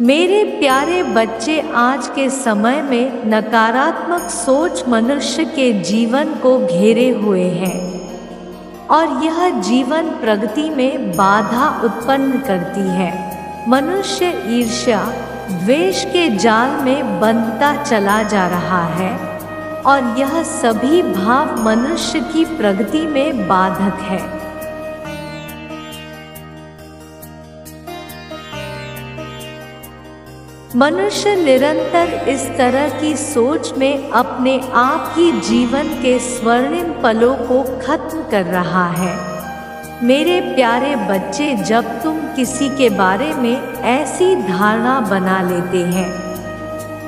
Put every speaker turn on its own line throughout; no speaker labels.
मेरे प्यारे बच्चे, आज के समय में नकारात्मक सोच मनुष्य के जीवन को घेरे हुए है और यह जीवन प्रगति में बाधा उत्पन्न करती है। मनुष्य ईर्ष्या, द्वेष के जाल में बंधता चला जा रहा है और यह सभी भाव मनुष्य की प्रगति में बाधक है। मनुष्य निरंतर इस तरह की सोच में अपने आप ही जीवन के स्वर्णिम पलों को खत्म कर रहा है। मेरे प्यारे बच्चे, जब तुम किसी के बारे में ऐसी धारणा बना लेते हैं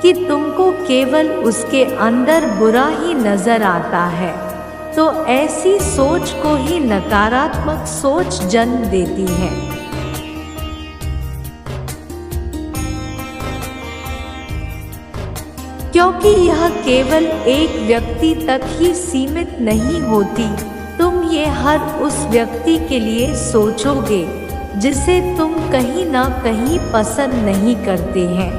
कि तुमको केवल उसके अंदर बुरा ही नजर आता है, तो ऐसी सोच को ही नकारात्मक सोच जन्म देती है। क्योंकि यह केवल एक व्यक्ति तक ही सीमित नहीं होती, तुम ये हर उस व्यक्ति के लिए सोचोगे जिसे तुम कहीं ना कहीं पसंद नहीं करते हैं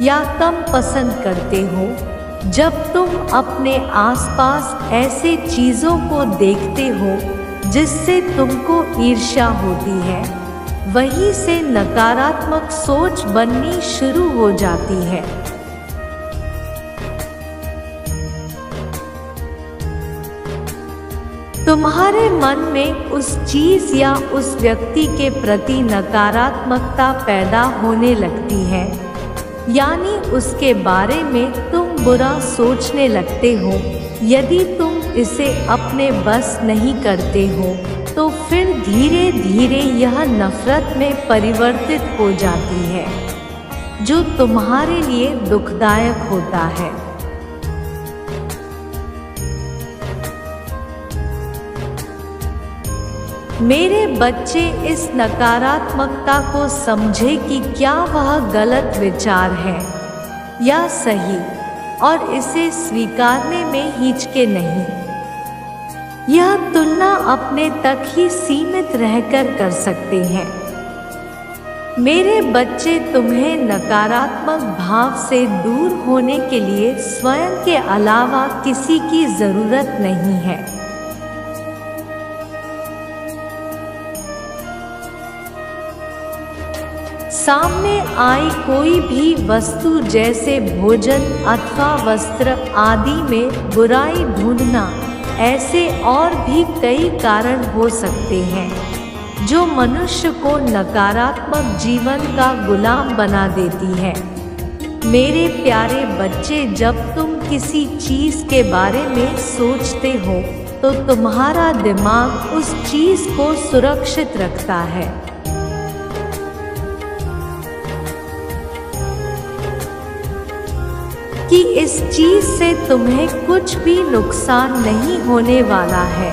या कम पसंद करते हो। जब तुम अपने आसपास ऐसे चीज़ों को देखते हो जिससे तुमको ईर्ष्या होती है, वहीं से नकारात्मक सोच बननी शुरू हो जाती है। तुम्हारे मन में उस चीज या उस व्यक्ति के प्रति नकारात्मकता पैदा होने लगती है, यानी उसके बारे में तुम बुरा सोचने लगते हो। यदि तुम इसे अपने बस नहीं करते हो तो फिर धीरे धीरे यह नफरत में परिवर्तित हो जाती है, जो तुम्हारे लिए दुखदायक होता है। मेरे बच्चे, इस नकारात्मकता को समझे कि क्या वह गलत विचार है या सही, और इसे स्वीकारने में हिचके नहीं। यह तुलना अपने तक ही सीमित रहकर कर सकते हैं। मेरे बच्चे, तुम्हें नकारात्मक भाव से दूर होने के लिए स्वयं के अलावा किसी की जरूरत नहीं है। सामने आई कोई भी वस्तु जैसे भोजन अथवा वस्त्र आदि में बुराई ढूंढना, ऐसे और भी कई कारण हो सकते हैं जो मनुष्य को नकारात्मक जीवन का गुलाम बना देती है। मेरे प्यारे बच्चे, जब तुम किसी चीज के बारे में सोचते हो तो तुम्हारा दिमाग उस चीज को सुरक्षित रखता है। कि इस चीज से तुम्हें कुछ भी नुकसान नहीं होने वाला है।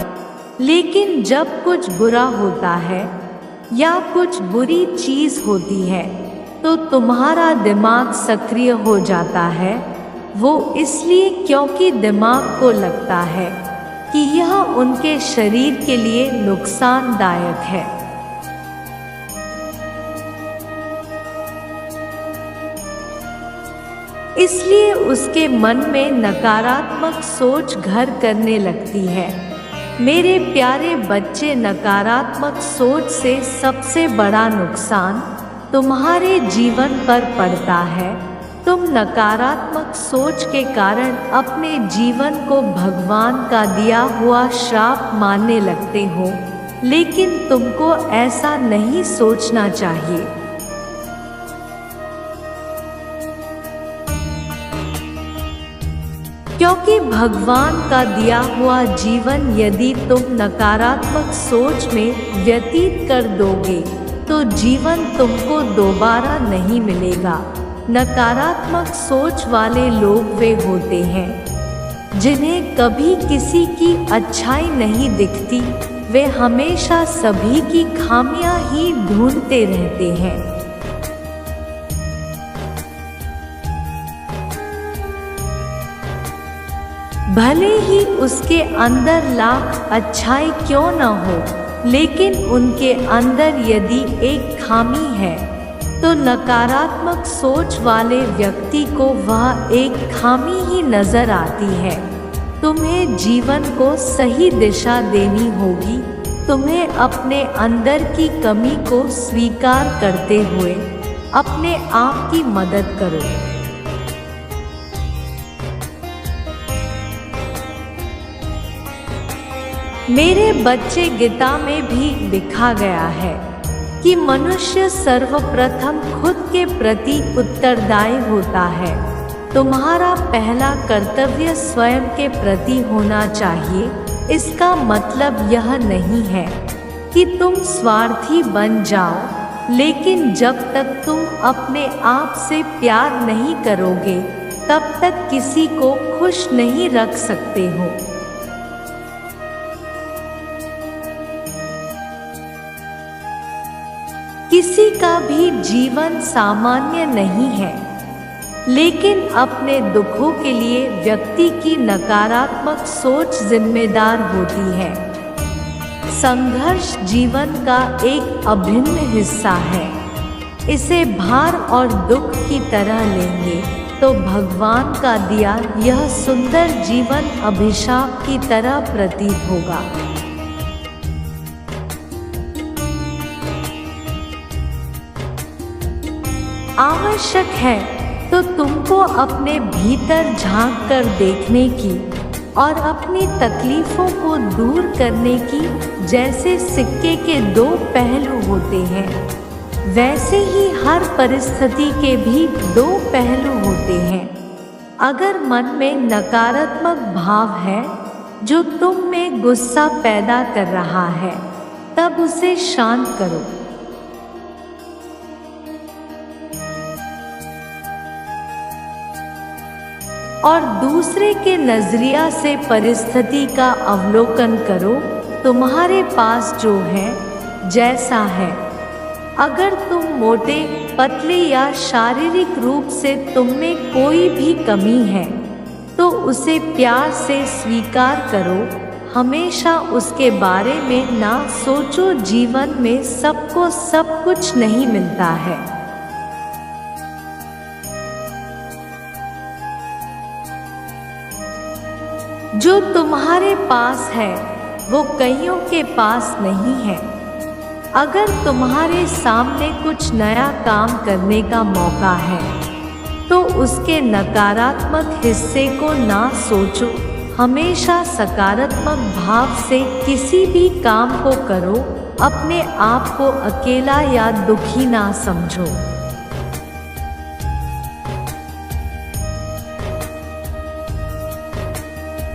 लेकिन जब कुछ बुरा होता है या कुछ बुरी चीज होती है तो तुम्हारा दिमाग सक्रिय हो जाता है। वो इसलिए क्योंकि दिमाग को लगता है कि यह उनके शरीर के लिए नुकसानदायक है। इसलिए उसके मन में नकारात्मक सोच घर करने लगती है। मेरे प्यारे बच्चे, नकारात्मक सोच से सबसे बड़ा नुकसान तुम्हारे जीवन पर पड़ता है। तुम नकारात्मक सोच के कारण अपने जीवन को भगवान का दिया हुआ श्राप मानने लगते हो, लेकिन तुमको ऐसा नहीं सोचना चाहिए। क्योंकि भगवान का दिया हुआ जीवन यदि तुम नकारात्मक सोच में व्यतीत कर दोगे तो जीवन तुमको दोबारा नहीं मिलेगा। नकारात्मक सोच वाले लोग वे होते हैं जिन्हें कभी किसी की अच्छाई नहीं दिखती। वे हमेशा सभी की खामियां ही ढूंढते रहते हैं। भले ही उसके अंदर लाख अच्छाई क्यों न हो, लेकिन उनके अंदर यदि एक खामी है तो नकारात्मक सोच वाले व्यक्ति को वह एक खामी ही नजर आती है। तुम्हें जीवन को सही दिशा देनी होगी। तुम्हें अपने अंदर की कमी को स्वीकार करते हुए अपने आप की मदद करो। मेरे बच्चे, गीता में भी लिखा गया है कि मनुष्य सर्वप्रथम खुद के प्रति उत्तरदायी होता है। तुम्हारा पहला कर्तव्य स्वयं के प्रति होना चाहिए। इसका मतलब यह नहीं है कि तुम स्वार्थी बन जाओ, लेकिन जब तक तुम अपने आप से प्यार नहीं करोगे तब तक किसी को खुश नहीं रख सकते हो। किसी का भी जीवन सामान्य नहीं है, लेकिन अपने दुखों के लिए व्यक्ति की नकारात्मक सोच जिम्मेदार होती है। संघर्ष जीवन का एक अभिन्न हिस्सा है। इसे भार और दुख की तरह लेंगे तो भगवान का दिया यह सुंदर जीवन अभिशाप की तरह प्रतीत होगा। आवश्यक है तो तुमको अपने भीतर झांक कर देखने की और अपनी तकलीफों को दूर करने की। जैसे सिक्के के दो पहलू होते हैं, वैसे ही हर परिस्थिति के भी दो पहलू होते हैं। अगर मन में नकारात्मक भाव है जो तुम में गुस्सा पैदा कर रहा है, तब उसे शांत करो। और दूसरे के नजरिया से परिस्थिति का अवलोकन करो। तुम्हारे पास जो है, जैसा है, अगर तुम मोटे, पतले या शारीरिक रूप से तुम में कोई भी कमी है तो उसे प्यार से स्वीकार करो। हमेशा उसके बारे में ना सोचो। जीवन में सबको सब कुछ नहीं मिलता है। जो तुम्हारे पास है वो कईयों के पास नहीं है। अगर तुम्हारे सामने कुछ नया काम करने का मौका है तो उसके नकारात्मक हिस्से को ना सोचो। हमेशा सकारात्मक भाव से किसी भी काम को करो। अपने आप को अकेला या दुखी ना समझो।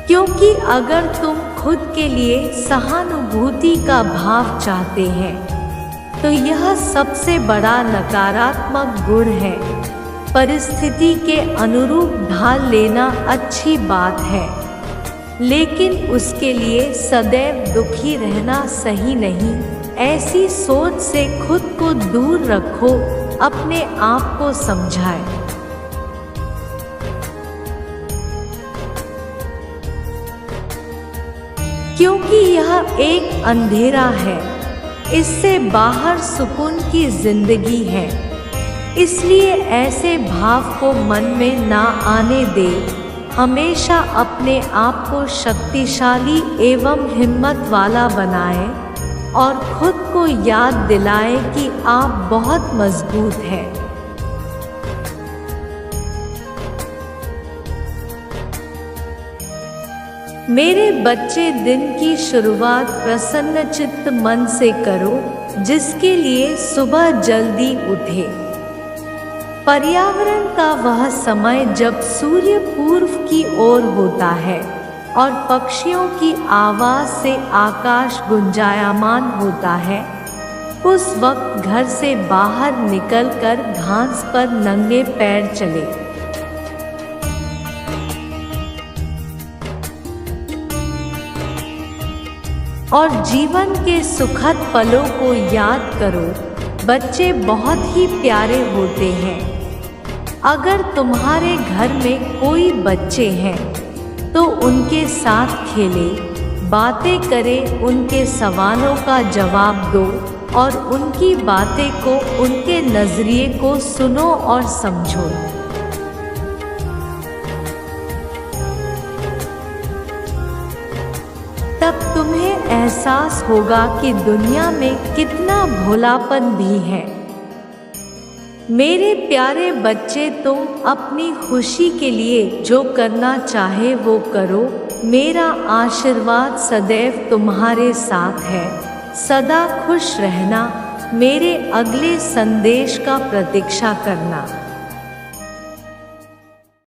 क्योंकि अगर तुम खुद के लिए सहानुभूति का भाव चाहते हैं तो यह सबसे बड़ा नकारात्मक गुण है। परिस्थिति के अनुरूप ढाल लेना अच्छी बात है, लेकिन उसके लिए सदैव दुखी रहना सही नहीं। ऐसी सोच से खुद को दूर रखो। अपने आप को समझाएं। क्योंकि यह एक अंधेरा है, इससे बाहर सुकून की जिंदगी है। इसलिए ऐसे भाव को मन में ना आने दे। हमेशा अपने आप को शक्तिशाली एवं हिम्मत वाला बनाएं और खुद को याद दिलाएं कि आप बहुत मजबूत हैं। मेरे बच्चे, दिन की शुरुआत प्रसन्नचित्त मन से करो, जिसके लिए सुबह जल्दी उठे। पर्यावरण का वह समय जब सूर्य पूर्व की ओर होता है और पक्षियों की आवाज से आकाश गुंजायमान होता है, उस वक्त घर से बाहर निकलकर घास पर नंगे पैर चले। और जीवन के सुखद पलों को याद करो। बच्चे बहुत ही प्यारे होते हैं। अगर तुम्हारे घर में कोई बच्चे हैं तो उनके साथ खेले, बातें करें, उनके सवालों का जवाब दो। और उनकी बातें को, उनके नजरिए को सुनो और समझो। तब तुम्हें एहसास होगा कि दुनिया में कितना भोलापन भी है। मेरे प्यारे बच्चे, तुम अपनी खुशी के लिए जो करना चाहे वो करो। मेरा आशीर्वाद सदैव तुम्हारे साथ है। सदा खुश रहना। मेरे अगले संदेश का प्रतीक्षा करना।